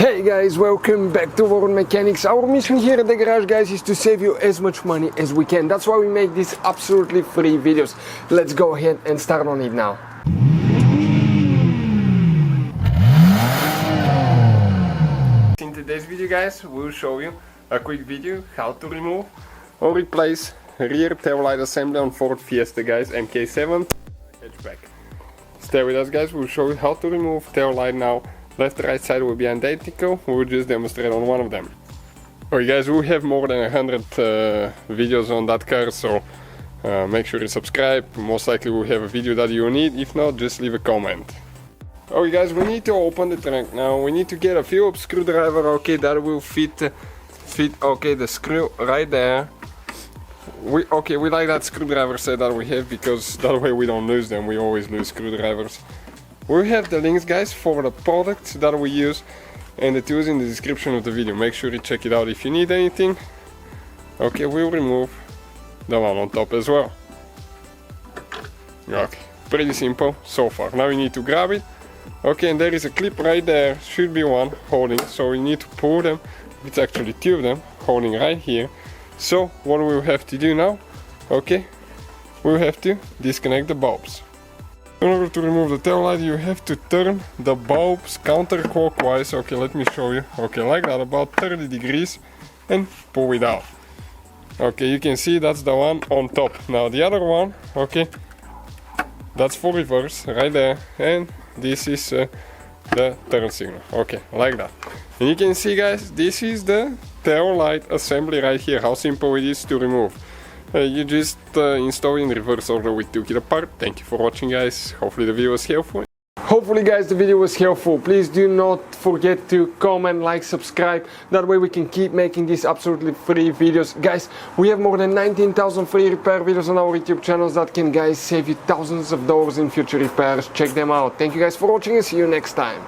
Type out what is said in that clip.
Hey guys, welcome back to World Mechanics. Our mission here at the garage, guys, is to save you as much money as we can. That's why we make these absolutely free videos. Let's go ahead and start on it now. In today's video, guys, we'll show you a quick video how to remove or replace rear tail light assembly on Ford Fiesta, guys, MK7 hatchback. Stay with us, guys. We'll show you how to remove tail light now. Left and right side will be identical. We'll just demonstrate on one of them. Alright, guys, we have more than 100 videos on that car, so make sure you subscribe. Most likely we'll have a video that you need. If not, just leave a comment. Alright, guys, we need to open the trunk now. We need to get a Phillips screwdriver, okay, that will fit okay, the screw right there. We like that screwdriver set that we have, because that way we don't lose them. We always lose screwdrivers. We have the links, guys, for the products that we use and the tools in the description of the video. Make sure you check it out if you need anything. Okay, we'll remove the one on top as well. Okay, pretty simple so far. Now you need to grab it. Okay, and there is a clip right there, should be one holding, so we need to pull them. It's actually two of them holding right here. So what we'll have to do now, okay, we'll have to disconnect the bulbs. In order to remove the tail light, you have to turn the bulbs counterclockwise. Okay, let me show you. Okay, like that, about 30 degrees, and pull it out. Okay, you can see that's the one on top. Now the other one, okay, that's for reverse, right there, and this is the turn signal. Okay, like that. And you can see, guys, this is the tail light assembly right here. How simple it is to remove. You just install it in reverse order. We took it apart. Thank you for watching, guys. Hopefully the video was helpful. Hopefully, guys, the video was helpful. Please do not forget to comment, like, subscribe. That way we can keep making these absolutely free videos. Guys, we have more than 19,000 free repair videos on our YouTube channels that can, guys, save you thousands of dollars in future repairs. Check them out. Thank you, guys, for watching, and see you next time.